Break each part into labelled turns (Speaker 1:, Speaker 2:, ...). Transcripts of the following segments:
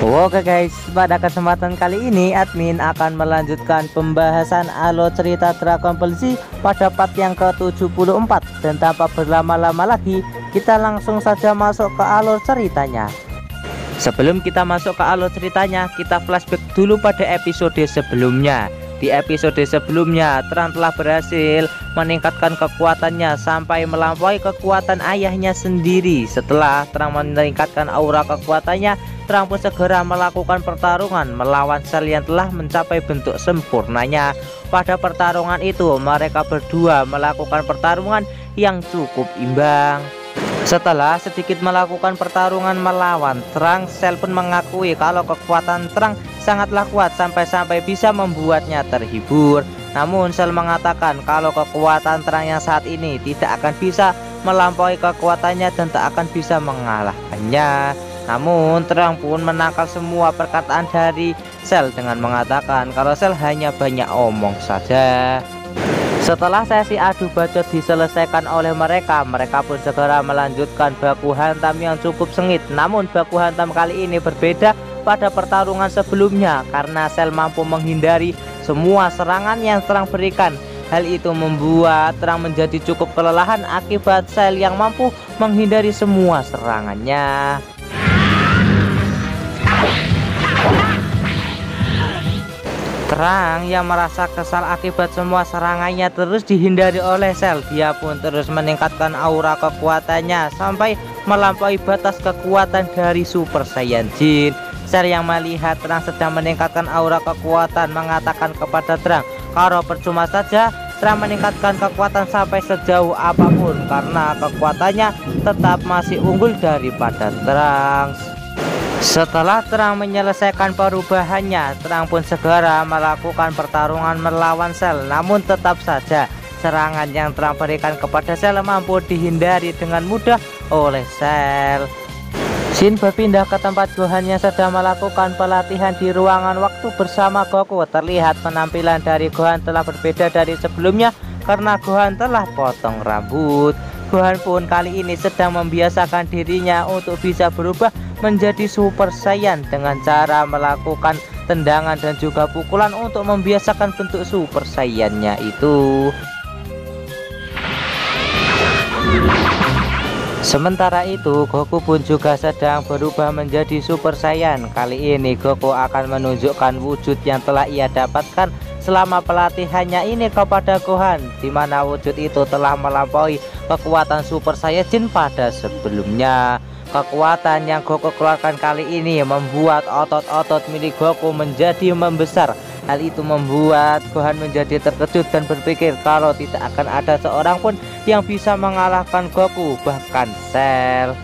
Speaker 1: Oke guys, pada kesempatan kali ini admin akan melanjutkan pembahasan alur cerita Dragon Ball Z pada part yang ke-74. Dan tanpa berlama-lama lagi, kita langsung saja masuk ke alur ceritanya. Sebelum kita masuk ke alur ceritanya, kita flashback dulu pada episode sebelumnya. Di episode sebelumnya, Trunks telah berhasil meningkatkan kekuatannya sampai melampaui kekuatan ayahnya sendiri. Setelah Trunks meningkatkan aura kekuatannya, Trunks pun segera melakukan pertarungan melawan Cell yang telah mencapai bentuk sempurnanya. Pada pertarungan itu, mereka berdua melakukan pertarungan yang cukup imbang. Setelah sedikit melakukan pertarungan melawan Trunks, Cell pun mengakui kalau kekuatan Trunks sangatlah kuat sampai-sampai bisa membuatnya terhibur. Namun Cell mengatakan kalau kekuatan Trunks yang saat ini tidak akan bisa melampaui kekuatannya dan tak akan bisa mengalahkannya. Namun Trunks pun menangkal semua perkataan dari Cell dengan mengatakan kalau Cell hanya banyak omong saja. Setelah sesi adu bacot diselesaikan oleh mereka pun segera melanjutkan baku hantam yang cukup sengit. Namun baku hantam kali ini berbeda pada pertarungan sebelumnya karena Cell mampu menghindari semua serangan yang Trunks berikan. Hal itu membuat Trunks menjadi cukup kelelahan akibat Cell yang mampu menghindari semua serangannya. Trunks yang merasa kesal akibat semua serangannya terus dihindari oleh Cell. Dia pun terus meningkatkan aura kekuatannya sampai melampaui batas kekuatan dari Super Saiyan Jin. Cell yang melihat Trunks sedang meningkatkan aura kekuatan mengatakan kepada Trunks kalau percuma saja Trunks meningkatkan kekuatan sampai sejauh apapun karena kekuatannya tetap masih unggul daripada Trunks. Setelah Trunks menyelesaikan perubahannya, Trunks pun segera melakukan pertarungan melawan Cell. Namun tetap saja serangan yang Trunks berikan kepada Cell mampu dihindari dengan mudah oleh Cell. Shin berpindah ke tempat Gohan yang sedang melakukan pelatihan di ruangan waktu bersama Goku. Terlihat penampilan dari Gohan telah berbeda dari sebelumnya karena Gohan telah potong rambut. Gohan pun kali ini sedang membiasakan dirinya untuk bisa berubah menjadi Super Saiyan dengan cara melakukan tendangan dan juga pukulan untuk membiasakan bentuk Super Saiyan-nya itu. Sementara itu Goku pun juga sedang berubah menjadi Super Saiyan. Kali ini Goku akan menunjukkan wujud yang telah ia dapatkan selama pelatihannya ini kepada Gohan, di mana wujud itu telah melampaui kekuatan Super Saiyajin pada sebelumnya. Kekuatan yang Goku keluarkan kali ini membuat otot-otot milik Goku menjadi membesar. Hal itu membuat Gohan menjadi terkejut dan berpikir kalau tidak akan ada seorang pun yang bisa mengalahkan Goku, bahkan Cell.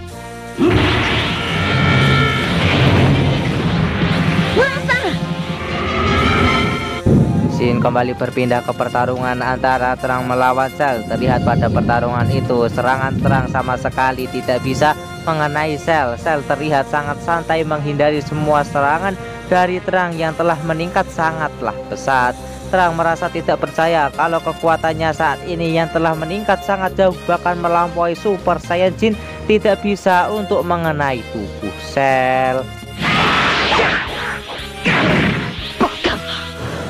Speaker 1: Shin kembali berpindah ke pertarungan antara Trunks melawan Cell. Terlihat pada pertarungan itu serangan Trunks sama sekali tidak bisa mengenai Cell. Cell terlihat sangat santai menghindari semua serangan dari Trunks yang telah meningkat sangatlah pesat. Trunks merasa tidak percaya kalau kekuatannya saat ini yang telah meningkat sangat jauh bahkan melampaui Super Saiyan Jin tidak bisa untuk mengenai tubuh Cell.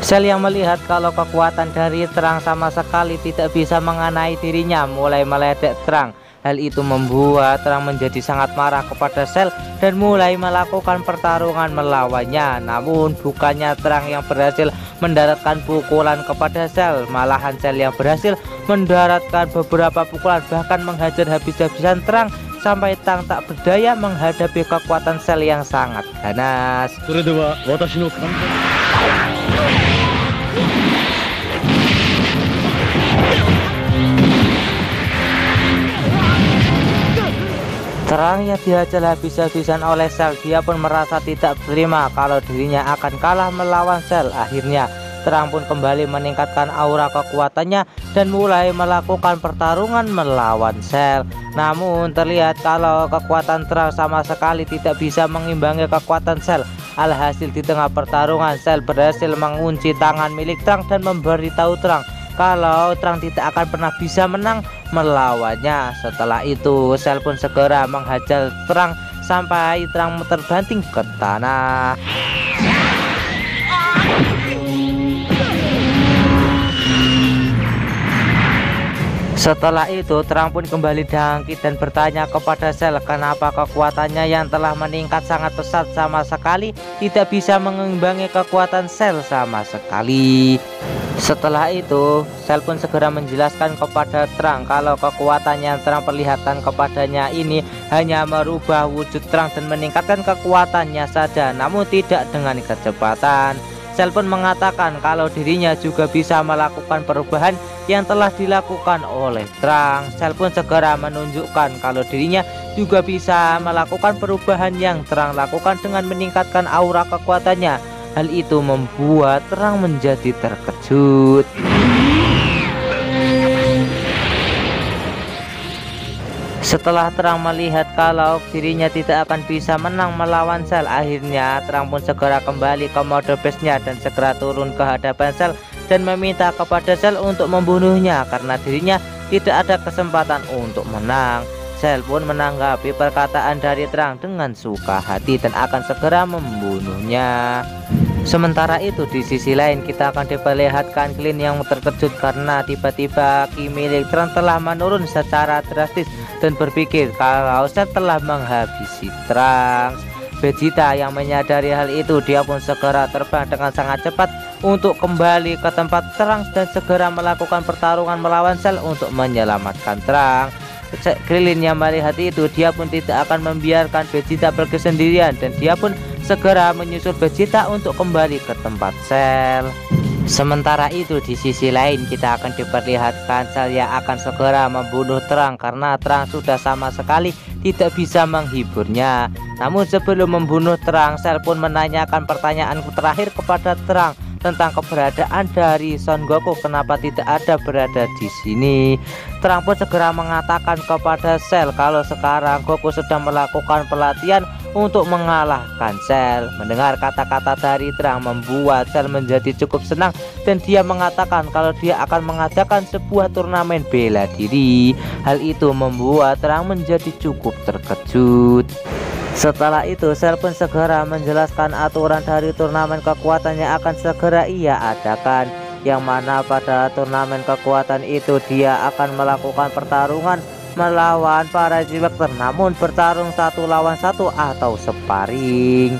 Speaker 1: Cell yang melihat kalau kekuatan dari Trunks sama sekali tidak bisa mengenai dirinya mulai meledek Trunks. Hal itu membuat Trunks menjadi sangat marah kepada Cell dan mulai melakukan pertarungan melawannya. Namun bukannya Trunks yang berhasil mendaratkan pukulan kepada Cell, malahan Cell yang berhasil mendaratkan beberapa pukulan bahkan menghajar habis-habisan Trunks sampai Trunks tak berdaya menghadapi kekuatan Cell yang sangat ganas. Trunks yang dihajar habis-habisan oleh Cell, dia pun merasa tidak terima kalau dirinya akan kalah melawan Cell. Akhirnya Trunks pun kembali meningkatkan aura kekuatannya dan mulai melakukan pertarungan melawan Cell. Namun terlihat kalau kekuatan Trunks sama sekali tidak bisa mengimbangi kekuatan Cell. Alhasil di tengah pertarungan Cell berhasil mengunci tangan milik Trunks dan memberitahu Trunks kalau Trunks tidak akan pernah bisa menang melawannya. Setelah itu Cell pun segera menghajar Trunks sampai Terang terbanting ke tanah. Setelah itu Terang pun kembali bangkit dan bertanya kepada Cell kenapa kekuatannya yang telah meningkat sangat pesat sama sekali tidak bisa mengimbangi kekuatan Cell sama sekali. Setelah itu Cell pun segera menjelaskan kepada Terang kalau kekuatan yang Terang perlihatkan kepadanya ini hanya merubah wujud Terang dan meningkatkan kekuatannya saja, namun tidak dengan kecepatan. Cell pun mengatakan kalau dirinya juga bisa melakukan perubahan yang telah dilakukan oleh Terang. Cell pun segera menunjukkan kalau dirinya juga bisa melakukan perubahan yang Terang lakukan dengan meningkatkan aura kekuatannya. Hal itu membuat Terang menjadi terkejut. Setelah Terang melihat kalau dirinya tidak akan bisa menang melawan Cell, akhirnya Terang pun segera kembali ke mode base-nya dan segera turun ke hadapan Cell dan meminta kepada Cell untuk membunuhnya karena dirinya tidak ada kesempatan untuk menang. Cell pun menanggapi perkataan dari Terang dengan suka hati dan akan segera membunuhnya. Sementara itu di sisi lain kita akan diperlihatkan Clint yang terkejut karena tiba-tiba ki milik Terang telah menurun secara drastis dan berpikir kalau Cell telah menghabisi Terang. Vegeta yang menyadari hal itu, dia pun segera terbang dengan sangat cepat untuk kembali ke tempat Terang dan segera melakukan pertarungan melawan Cell untuk menyelamatkan Terang. Krillin yang melihat itu, dia pun tidak akan membiarkan Vegeta pergi sendirian dan dia pun segera menyusul Vegeta untuk kembali ke tempat Cell. Sementara itu di sisi lain kita akan diperlihatkan Cell yang akan segera membunuh Terang karena Terang sudah sama sekali tidak bisa menghiburnya. Namun sebelum membunuh Terang, Cell pun menanyakan pertanyaan terakhir kepada Terang tentang keberadaan dari Son Goku, kenapa tidak ada berada di sini. Terang pun segera mengatakan kepada Cell kalau sekarang Goku sedang melakukan pelatihan untuk mengalahkan Cell. Mendengar kata-kata dari Terang membuat Cell menjadi cukup senang dan dia mengatakan kalau dia akan mengadakan sebuah turnamen bela diri. Hal itu membuat Terang menjadi cukup terkejut. Setelah itu Cell pun segera menjelaskan aturan dari turnamen kekuatan yang akan segera ia adakan, yang mana pada turnamen kekuatan itu dia akan melakukan pertarungan melawan para G-Factor, namun bertarung 1 lawan 1 atau sparring.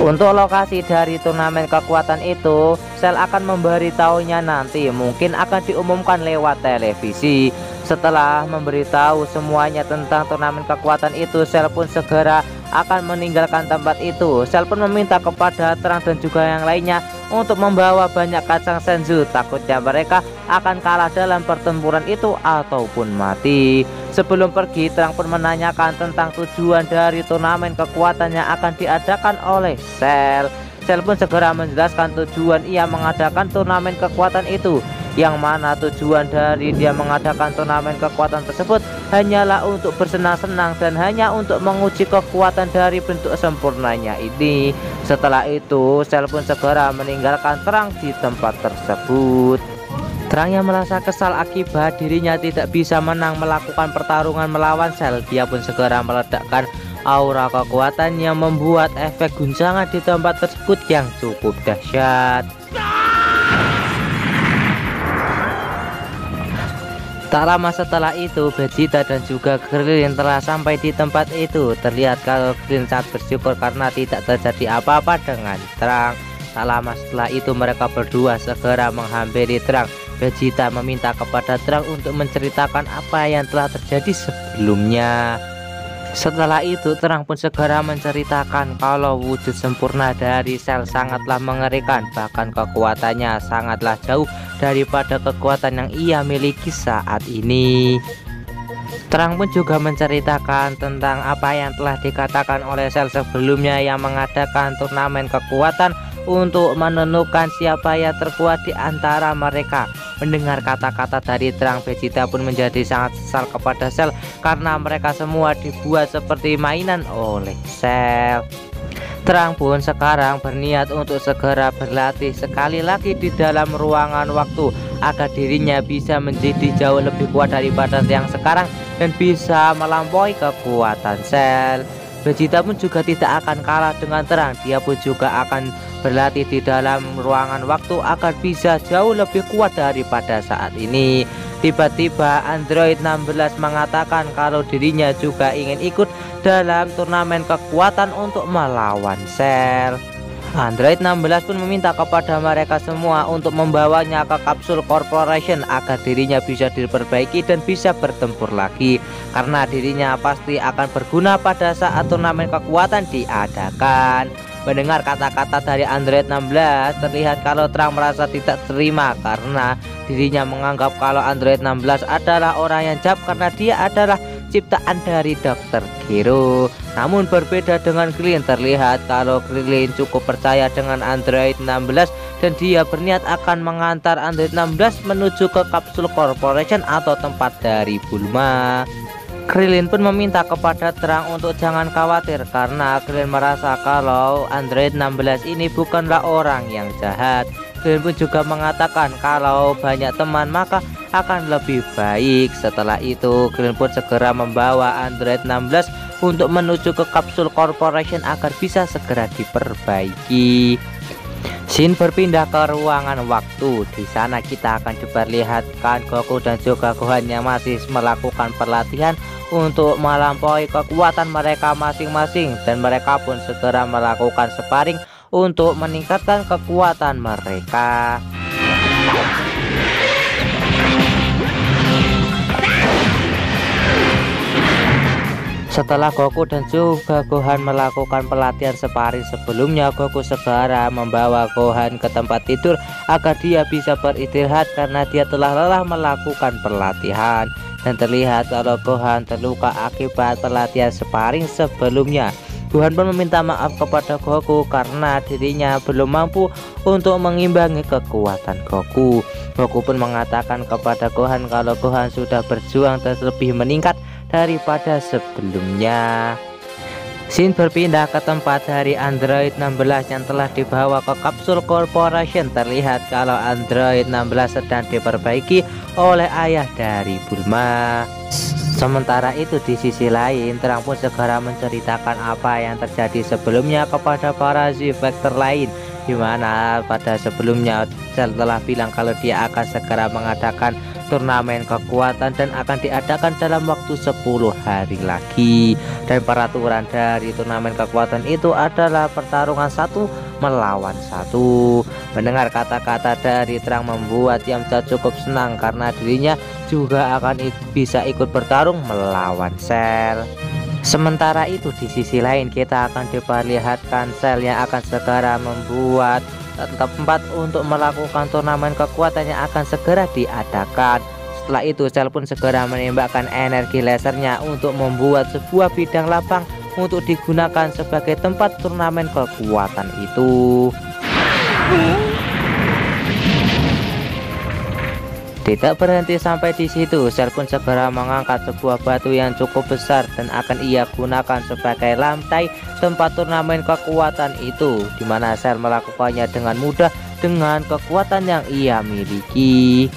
Speaker 1: Untuk lokasi dari turnamen kekuatan itu Cell akan memberitahunya nanti, mungkin akan diumumkan lewat televisi. Setelah memberitahu semuanya tentang turnamen kekuatan itu, Cell pun segera akan meninggalkan tempat itu. Cell pun meminta kepada Terang dan juga yang lainnya untuk membawa banyak kacang senzu, takutnya mereka akan kalah dalam pertempuran itu ataupun mati. Sebelum pergi, Terang pun menanyakan tentang tujuan dari turnamen kekuatan yang akan diadakan oleh Cell. Cell pun segera menjelaskan tujuan ia mengadakan turnamen kekuatan itu, yang mana tujuan dari dia mengadakan turnamen kekuatan tersebut hanyalah untuk bersenang-senang dan hanya untuk menguji kekuatan dari bentuk sempurnanya ini. Setelah itu Cell pun segera meninggalkan Terang di tempat tersebut. Terang yang merasa kesal akibat dirinya tidak bisa menang melakukan pertarungan melawan Cell, dia pun segera meledakkan aura kekuatan yang membuat efek guncangan di tempat tersebut yang cukup dahsyat. Tak lama setelah itu Vegeta dan juga Krillin telah sampai di tempat itu. Terlihat kalau Krillin sangat bersyukur karena tidak terjadi apa-apa dengan Terang. Tak lama setelah itu mereka berdua segera menghampiri Terang. Vegeta meminta kepada Terang untuk menceritakan apa yang telah terjadi sebelumnya. Setelah itu Terang pun segera menceritakan kalau wujud sempurna dari Cell sangatlah mengerikan, bahkan kekuatannya sangatlah jauh daripada kekuatan yang ia miliki saat ini. Terang pun juga menceritakan tentang apa yang telah dikatakan oleh Cell sebelumnya yang mengadakan turnamen kekuatan untuk menentukan siapa yang terkuat di antara mereka. Mendengar kata-kata dari Terang, Vegeta pun menjadi sangat kesal kepada Cell karena mereka semua dibuat seperti mainan oleh Cell. Terang pun sekarang berniat untuk segera berlatih sekali lagi di dalam ruangan waktu agar dirinya bisa menjadi jauh lebih kuat daripada yang sekarang dan bisa melampaui kekuatan Cell. Vegeta pun juga tidak akan kalah dengan terang. Dia pun juga akan berlatih di dalam ruangan waktu agar bisa jauh lebih kuat daripada saat ini. Tiba-tiba Android 16 mengatakan kalau dirinya juga ingin ikut dalam turnamen kekuatan untuk melawan Cell. Android 16 pun meminta kepada mereka semua untuk membawanya ke Kapsul Corporation agar dirinya bisa diperbaiki dan bisa bertempur lagi, karena dirinya pasti akan berguna pada saat turnamen kekuatan diadakan. Mendengar kata-kata dari Android 16, terlihat kalau Terang merasa tidak terima karena dirinya menganggap kalau Android 16 adalah orang yang jahat karena dia adalah ciptaan dari Dr. Gero. Namun berbeda dengan Krillin, terlihat kalau Krillin cukup percaya dengan Android 16 dan dia berniat akan mengantar Android 16 menuju ke Kapsul Corporation atau tempat dari Bulma. Krillin pun meminta kepada Terang untuk jangan khawatir karena Krillin merasa kalau Android 16 ini bukanlah orang yang jahat. Krillin pun juga mengatakan kalau banyak teman maka akan lebih baik. Setelah itu Krillin pun segera membawa Android 16 untuk menuju ke Kapsul Corporation agar bisa segera diperbaiki. Shin berpindah ke ruangan waktu. Di sana kita akan diperlihatkan Goku dan juga Gohan yang masih melakukan pelatihan untuk melampaui kekuatan mereka masing-masing, dan mereka pun segera melakukan sparring untuk meningkatkan kekuatan mereka. Setelah Goku dan juga Gohan melakukan pelatihan sparring sebelumnya, Goku segera membawa Gohan ke tempat tidur agar dia bisa beristirahat karena dia telah lelah melakukan pelatihan. Dan terlihat kalau Gohan terluka akibat pelatihan sparring sebelumnya. Gohan pun meminta maaf kepada Goku karena dirinya belum mampu untuk mengimbangi kekuatan Goku. Goku pun mengatakan kepada Gohan kalau Gohan sudah berjuang dan lebih meningkat daripada sebelumnya. Shin berpindah ke tempat dari Android 16 yang telah dibawa ke Kapsul Corporation. Terlihat kalau Android 16 sedang diperbaiki oleh ayah dari Bulma. Sementara itu di sisi lain, Terang pun segera menceritakan apa yang terjadi sebelumnya kepada para Z-Factor lain, dimana pada sebelumnya Cell telah bilang kalau dia akan segera mengadakan turnamen kekuatan dan akan diadakan dalam waktu 10 hari lagi. Dan peraturan dari turnamen kekuatan itu adalah pertarungan 1 melawan 1. Mendengar kata-kata dari Terang membuat Yamcha cukup senang karena dirinya juga akan bisa ikut bertarung melawan Cell. Sementara itu di sisi lain kita akan diperlihatkan Cell yang akan segera membuat tempat untuk melakukan turnamen kekuatan yang akan segera diadakan. Setelah itu Cell pun segera menembakkan energi lasernya untuk membuat sebuah bidang lapang untuk digunakan sebagai tempat turnamen kekuatan itu. Tidak berhenti sampai di situ, Cell pun segera mengangkat sebuah batu yang cukup besar dan akan ia gunakan sebagai lantai tempat turnamen kekuatan itu, dimana Cell melakukannya dengan mudah dengan kekuatan yang ia miliki.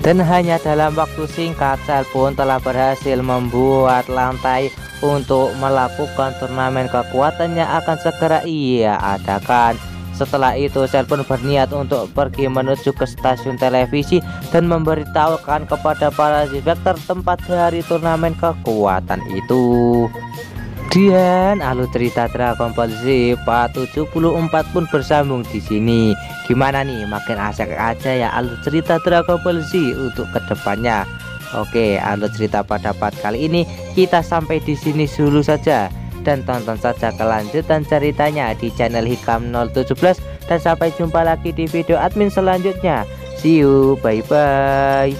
Speaker 1: Dan hanya dalam waktu singkat Cell pun telah berhasil membuat lantai untuk melakukan turnamen kekuatan yang akan segera ia adakan. Setelah itu Cell pun berniat untuk pergi menuju ke stasiun televisi dan memberitahukan kepada para Z-Factor tempat dari turnamen kekuatan itu. Dan alur cerita Dragon Ball Z part 74 pun bersambung di sini. Gimana nih, makin asik aja ya alur cerita Dragon Ball Z untuk kedepannya. Oke, alur cerita pada part kali ini kita sampai di sini dulu saja. Dan tonton saja kelanjutan ceritanya di channel Hikam 017. Dan sampai jumpa lagi di video admin selanjutnya. See you, bye bye.